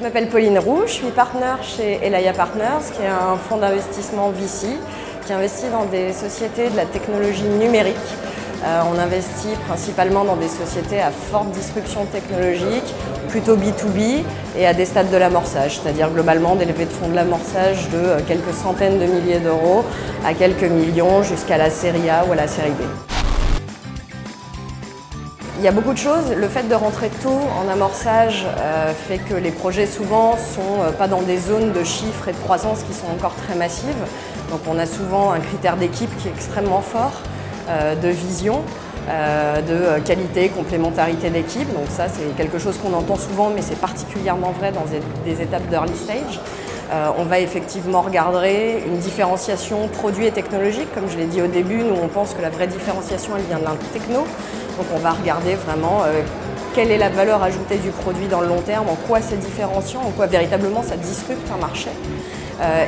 m'appelle Pauline Roux, je suis partenaire chez Elaya Partners, qui est un fonds d'investissement VC qui investit dans des sociétés de la technologie numérique. On investit principalement dans des sociétés à forte disruption technologique, plutôt B2B et à des stades de l'amorçage, c'est-à-dire globalement des levées de fonds de l'amorçage de quelques centaines de milliers d'euros à quelques millions jusqu'à la série A ou à la série B. Il y a beaucoup de choses. Le fait de rentrer tôt en amorçage fait que les projets souvent ne sont pas dans des zones de chiffres et de croissance qui sont encore très massives. Donc on a souvent un critère d'équipe qui est extrêmement fort, de vision, de qualité, complémentarité d'équipe. Donc ça c'est quelque chose qu'on entend souvent, mais c'est particulièrement vrai dans des étapes d'early stage. On va effectivement regarder une différenciation produit et technologique. Comme je l'ai dit au début, nous on pense que la vraie différenciation elle vient de l'intechno. Donc on va regarder vraiment quelle est la valeur ajoutée du produit dans le long terme, en quoi c'est différenciant, en quoi véritablement ça disrupte un marché.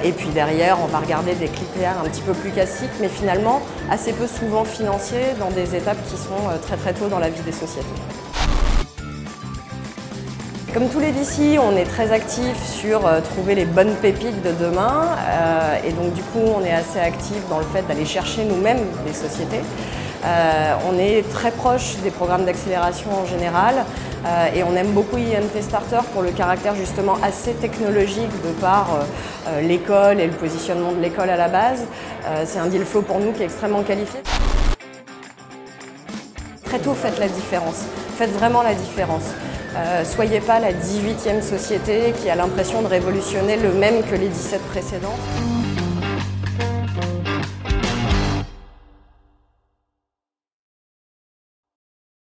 Et puis derrière, on va regarder des critères un petit peu plus classiques, mais finalement assez peu souvent financiers dans des étapes qui sont très très tôt dans la vie des sociétés. Comme tous les VC, on est très actif sur trouver les bonnes pépites de demain et donc du coup on est assez actif dans le fait d'aller chercher nous-mêmes des sociétés. On est très proche des programmes d'accélération en général et on aime beaucoup IMT Starter pour le caractère justement assez technologique de par l'école et le positionnement de l'école à la base. C'est un deal flow pour nous qui est extrêmement qualifié. Très tôt, faites la différence. Faites vraiment la différence. Soyez pas la 18e société qui a l'impression de révolutionner le même que les 17 précédentes.